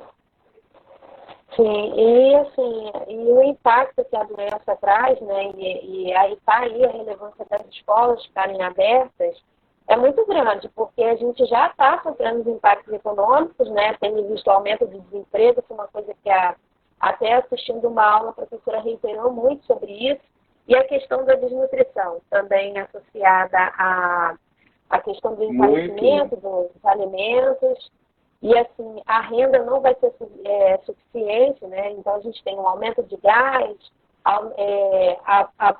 Sim, e assim, e o impacto que a doença traz, né, e aí está aí a relevância das escolas ficarem abertas, é muito grande, porque a gente já está sofrendo os impactos econômicos, né, tendo visto o aumento do desemprego, que é uma coisa que até assistindo uma aula a professora reiterou muito sobre isso, e a questão da desnutrição, também associada à questão do encarecimento dos alimentos. E, assim, a renda não vai ser suficiente, né? Então, a gente tem um aumento de gás,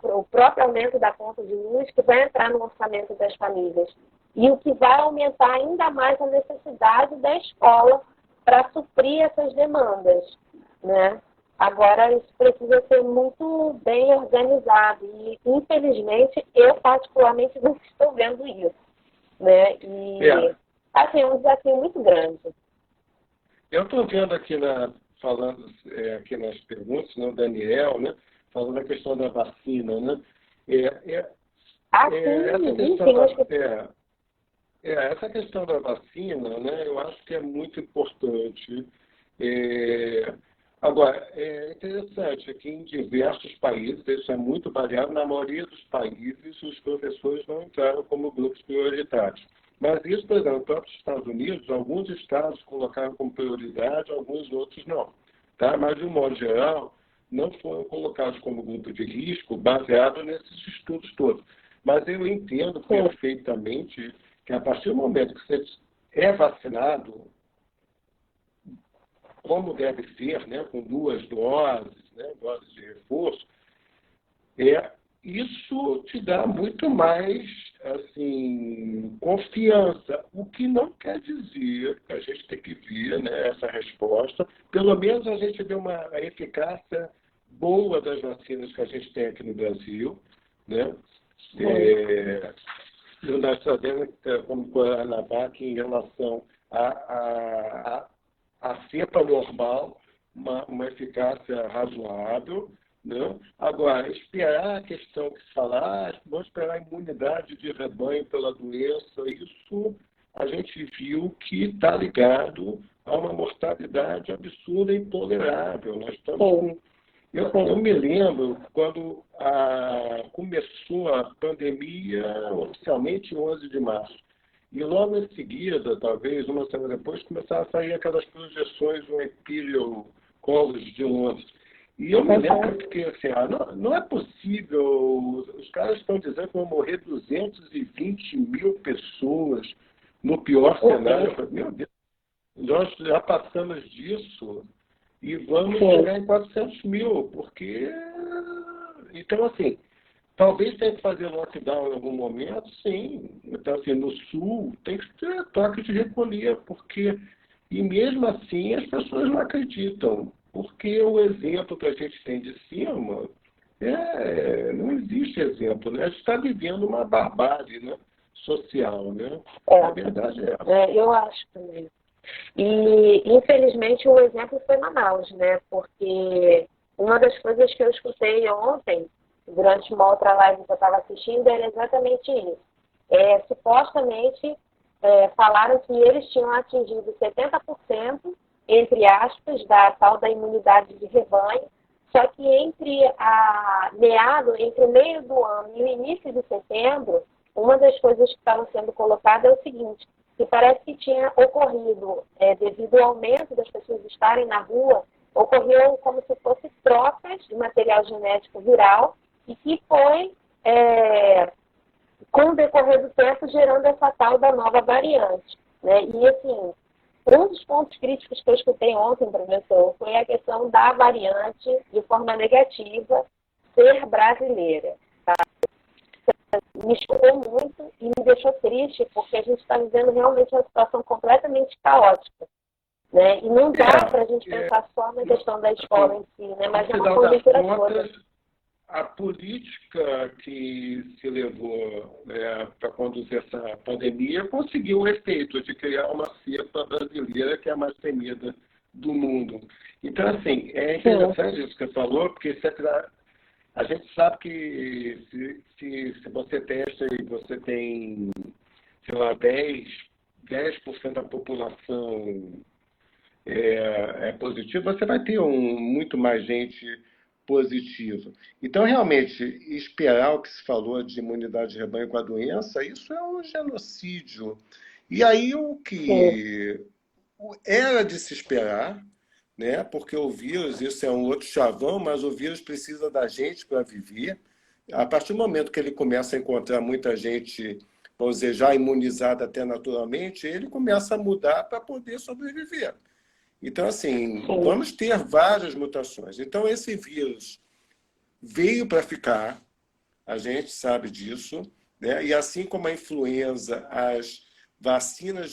o próprio aumento da conta de luz, que vai entrar no orçamento das famílias. E o que vai aumentar ainda mais a necessidade da escola para suprir essas demandas, né? Agora, isso precisa ser muito bem organizado. E, infelizmente, eu, particularmente, não estou vendo isso, né? E... assim, é um desafio muito grande. Eu estou vendo aqui, falando aqui nas perguntas, né, o Daniel, né, falando da questão da vacina. Né? Essa questão da vacina, né, eu acho que é muito importante. Agora, é interessante que em diversos países, isso é muito variado, na maioria dos países os professores não entraram como grupos prioritários. Mas isso, por exemplo, nos próprios Estados Unidos, alguns estados colocaram como prioridade, alguns outros não. Tá? Mas, de um modo geral, não foram colocados como grupo de risco baseado nesses estudos todos. Mas eu entendo perfeitamente que, a partir do momento que você é vacinado, como deve ser, né, com 2 doses, né, doses de reforço, isso te dá muito mais assim, confiança, o que não quer dizer que a gente tem que ver, né, essa resposta. Pelo menos a gente vê uma eficácia boa das vacinas que a gente tem aqui no Brasil. Né? Nós sabemos, como o Coronavac, em relação à cepa normal, uma eficácia razoável. Né? Agora, esperar a questão que se fala, vamos esperar a imunidade de rebanho pela doença, isso a gente viu que está ligado a uma mortalidade absurda e intolerável. Nós estamos eu me lembro quando começou a pandemia oficialmente em 11 de março. E logo em seguida, talvez uma semana depois, começaram a sair aquelas projeções do Imperial College de Londres. E eu me lembro que fiquei assim, não é possível, os caras estão dizendo que vão morrer 220 mil pessoas no pior cenário. Eu falei, meu Deus, nós já passamos disso e vamos chegar em 400 mil, porque... Então, assim, talvez tenha que fazer lockdown em algum momento, sim. Então, assim, no Sul tem que ter toque de recolher, porque... E mesmo assim as pessoas não acreditam. Porque o exemplo que a gente tem de cima, não existe exemplo, né? A gente está vivendo uma barbárie, né, social, né? A verdade é essa. Eu acho também. E, infelizmente, o exemplo foi Manaus, né? Porque uma das coisas que eu escutei ontem, durante uma outra live que eu estava assistindo, era exatamente isso. Supostamente, falaram que eles tinham atingido 70%, entre aspas, da tal da imunidade de rebanho, só que entre o meio do ano e o início de setembro, uma das coisas que estavam sendo colocadas é o seguinte, que parece que tinha ocorrido, devido ao aumento das pessoas estarem na rua, ocorreu como se fosse trocas de material genético viral e que foi com o decorrer do tempo, gerando essa tal da nova variante, né? E, assim, um dos pontos críticos que eu escutei ontem, professor, foi a questão da variante, de forma negativa, ser brasileira. Me chocou muito e me deixou triste, porque a gente está vivendo realmente uma situação completamente caótica, né? E não dá para a gente pensar só na questão da escola em si, né? Mas é uma conjuntura toda. A política que se levou para conduzir essa pandemia conseguiu o efeito de criar uma cepa brasileira que é a mais temida do mundo. Então, assim, é interessante isso que você falou, porque a gente sabe que se você testa e você tem, sei lá, 10% da população positiva, você vai ter muito mais gente positiva. Então, realmente, esperar o que se falou de imunidade de rebanho com a doença, isso é um genocídio. E aí o que era de se esperar, né? Porque o vírus, isso é um outro chavão, mas o vírus precisa da gente para viver. A partir do momento que ele começa a encontrar muita gente, vamos dizer, já imunizada até naturalmente, ele começa a mudar para poder sobreviver. Então, assim, vamos ter várias mutações. Então, esse vírus veio para ficar, a gente sabe disso, né? E assim como a influenza, as vacinas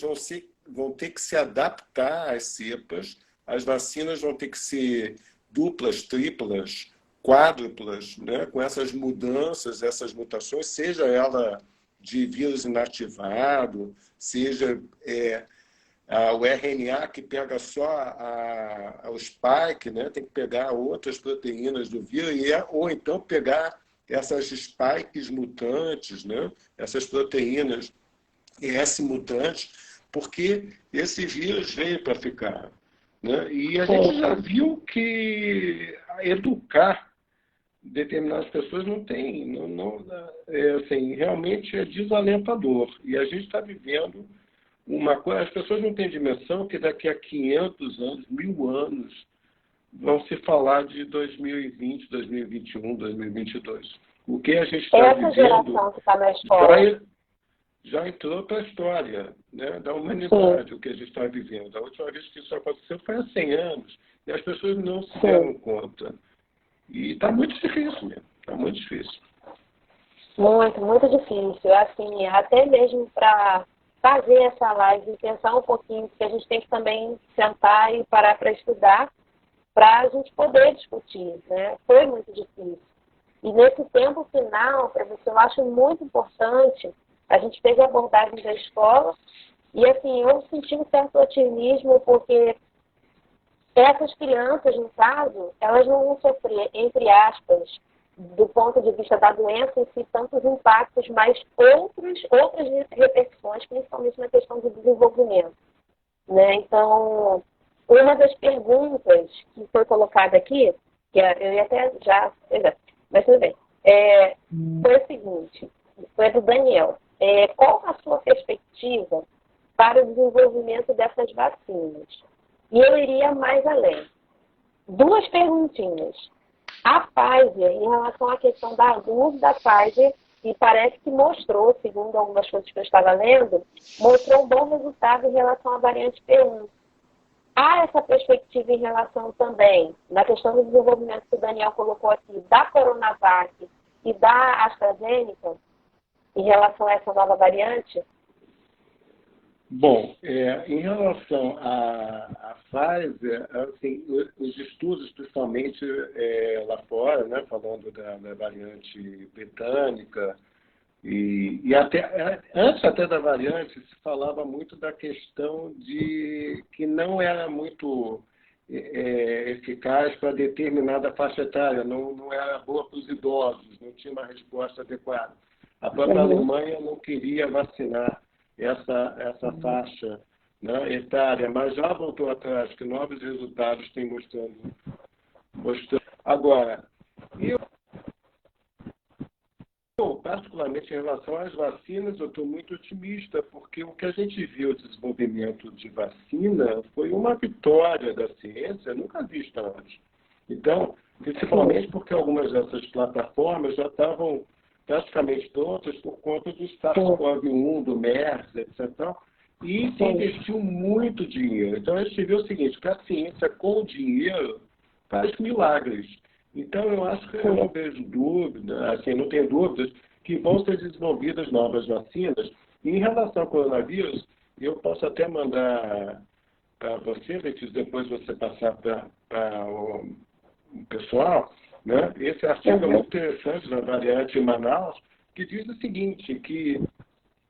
vão ter que se adaptar às cepas, as vacinas vão ter que ser duplas, triplas, quádruplas, né? Com essas mudanças, essas mutações, seja ela de vírus inativado, seja o RNA que pega só o spike, né? Tem que pegar outras proteínas do vírus, ou então pegar essas spikes mutantes, né? Essas proteínas S mutantes, porque esse vírus veio para ficar, né? E a gente já viu que educar determinadas pessoas assim, realmente é desalentador. E a gente está vivendo uma coisa, as pessoas não têm dimensão que daqui a 500 anos, 1000 anos, vão se falar de 2020, 2021, 2022. O que a gente está vivendo geração que está na escola já entrou para a história, né, da humanidade, o que a gente está vivendo. A última vez que isso aconteceu foi há 100 anos, e as pessoas não se deram conta. E está muito difícil mesmo, está muito difícil. Muito, muito difícil. Assim, até mesmo para fazer essa live e pensar um pouquinho, porque a gente tem que também sentar e parar para estudar, para a gente poder discutir, né? Foi muito difícil. E nesse tempo final, professor, eu acho muito importante, a gente fez a abordagem da escola, e assim, eu senti um certo otimismo, porque essas crianças, no caso, elas não vão sofrer, entre aspas, do ponto de vista da doença em si, tantos impactos, mas outras repercussões, principalmente na questão do desenvolvimento, né? Então, uma das perguntas que foi colocada aqui, que eu ia até já... Mas tudo bem. Foi o seguinte, foi do Daniel. Qual a sua perspectiva para o desenvolvimento dessas vacinas? E eu iria mais além. Duas perguntinhas. A Pfizer, em relação à questão da luz da Pfizer, e parece que mostrou, segundo algumas coisas que eu estava lendo, mostrou um bom resultado em relação à variante P1. Há essa perspectiva em relação também, na questão do desenvolvimento que o Daniel colocou aqui, da Coronavac e da AstraZeneca, em relação a essa nova variante? Bom, em relação à Pfizer, assim, os estudos, principalmente lá fora, né, falando da variante britânica, e até, antes até da variante, se falava muito da questão de que não era muito eficaz para determinada faixa etária, não era boa para os idosos, não tinha uma resposta adequada. A própria Alemanha não queria vacinar essa faixa, né, etária, mas já voltou atrás, que novos resultados têm mostrando. Agora, eu, particularmente em relação às vacinas, eu estou muito otimista, porque o que a gente viu de desenvolvimento de vacina foi uma vitória da ciência nunca vista antes. Então, principalmente porque algumas dessas plataformas já estavam praticamente todas por conta do SARS-CoV-1, do MERS, etc. E se investiu muito dinheiro. Então, a gente vê o seguinte, que a ciência com o dinheiro faz milagres. Então, eu acho que eu não vejo dúvida, assim, não tenho dúvidas que vão ser desenvolvidas novas vacinas. E em relação ao coronavírus, eu posso até mandar para você, Letícia, depois você passar para o pessoal, né? Esse artigo é muito interessante da variante em Manaus, que diz o seguinte, que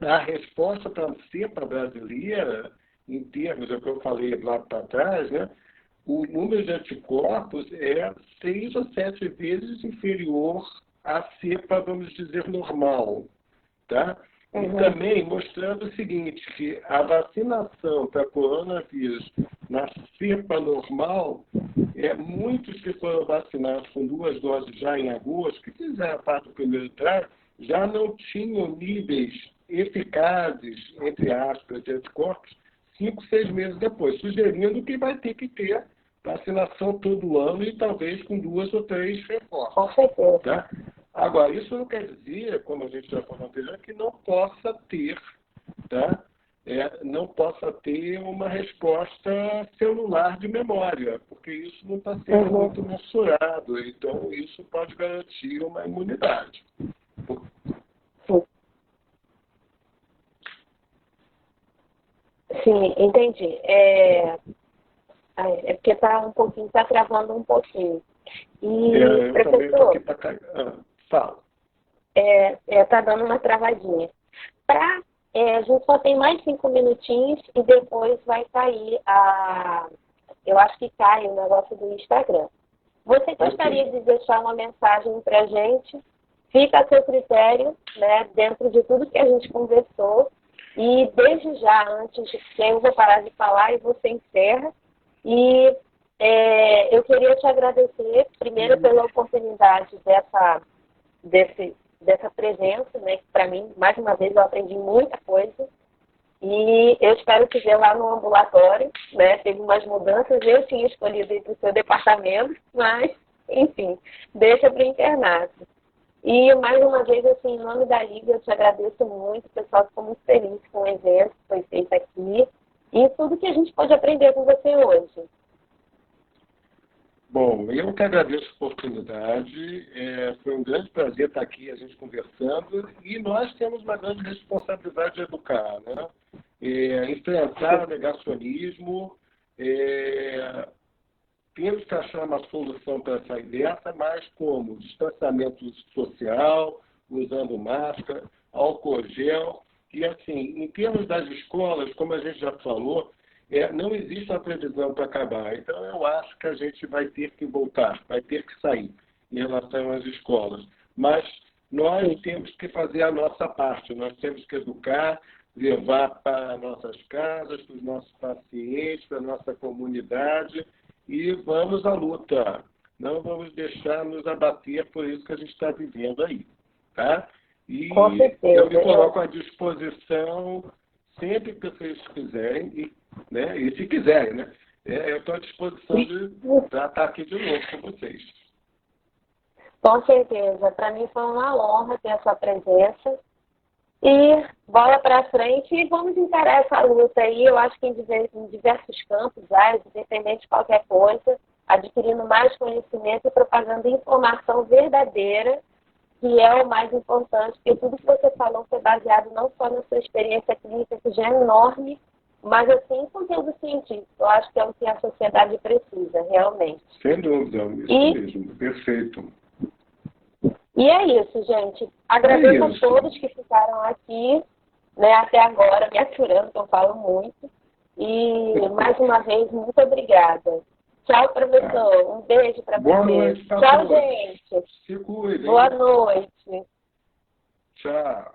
a resposta para a cepa brasileira, em termos do que eu falei lá para trás, né? O número de anticorpos é 6 ou 7 vezes inferior à cepa, vamos dizer, normal. Tá? E também mostrando o seguinte, que a vacinação para coronavírus na cepa normal, muitos que foram vacinados com 2 doses já em agosto, que fizeram parte do primeiro trial, já não tinham níveis eficazes, entre aspas, de anticorpos, 5, 6 meses depois, sugerindo que vai ter que ter vacinação todo ano e talvez com 2 ou 3 reforços. Com certeza. Tá? Agora, isso não quer dizer, como a gente já falou anteriormente, que não possa ter, tá? Não possa ter uma resposta celular de memória, porque isso não está sendo muito mensurado. Então, isso pode garantir uma imunidade. Sim, entendi. É porque está travando um pouquinho. E, eu também estou aqui professor, para fala. Tá dando uma travadinha. A gente só tem mais 5 minutinhos e depois vai cair eu acho que cai o negócio do Instagram. Você gostaria de deixar uma mensagem para a gente? Fica a seu critério, né, dentro de tudo que a gente conversou. E desde já, antes de que eu vou parar de falar e você encerra. E eu queria te agradecer, primeiro, pela oportunidade dessa presença, né? Que para mim, mais uma vez, eu aprendi muita coisa. E eu espero te ver lá no ambulatório, né? Teve umas mudanças, eu tinha escolhido ir para o seu departamento, mas, enfim, deixa para o internato. E, mais uma vez, assim, em nome da Liga, eu te agradeço muito. O pessoal ficou muito feliz com o evento que foi feito aqui e tudo que a gente pode aprender com você hoje. Bom, eu que agradeço a oportunidade. Foi um grande prazer estar aqui, a gente conversando. E nós temos uma grande responsabilidade de educar, né? Enfrentar o negacionismo. Temos que achar uma solução para sair dessa, mas como? Distanciamento social, usando máscara, álcool gel. E, assim, em termos das escolas, como a gente já falou, não existe uma previsão para acabar. Então, eu acho que a gente vai ter que voltar, vai ter que sair em relação às escolas. Mas nós temos que fazer a nossa parte, nós temos que educar, levar para nossas casas, para os nossos pacientes, para a nossa comunidade, e vamos à luta. Não vamos deixar nos abater por isso que a gente está vivendo aí. Tá? E com certeza. Eu me coloco à disposição sempre que vocês quiserem, né? E se quiserem, né? Eu estou à disposição para estar aqui de novo com vocês. Com certeza. Para mim foi uma honra ter a sua presença. E bola para frente e vamos encarar essa luta aí. Eu acho que em diversos campos, independente de qualquer coisa, adquirindo mais conhecimento e propagando informação verdadeira, que é o mais importante, porque tudo que você falou foi baseado não só na sua experiência clínica, que já é enorme, mas assim, em conteúdo científico. Eu acho que é o que a sociedade precisa, realmente. Sem dúvida, isso mesmo. Perfeito. E é isso, gente. Agradeço a todos que ficaram aqui, né, até agora, me aturando, que eu falo muito. E, mais uma vez, muito obrigada. Tchau, professor. Um beijo para você. Boa noite. Tchau, gente. Se cuidem. Boa noite. Tchau.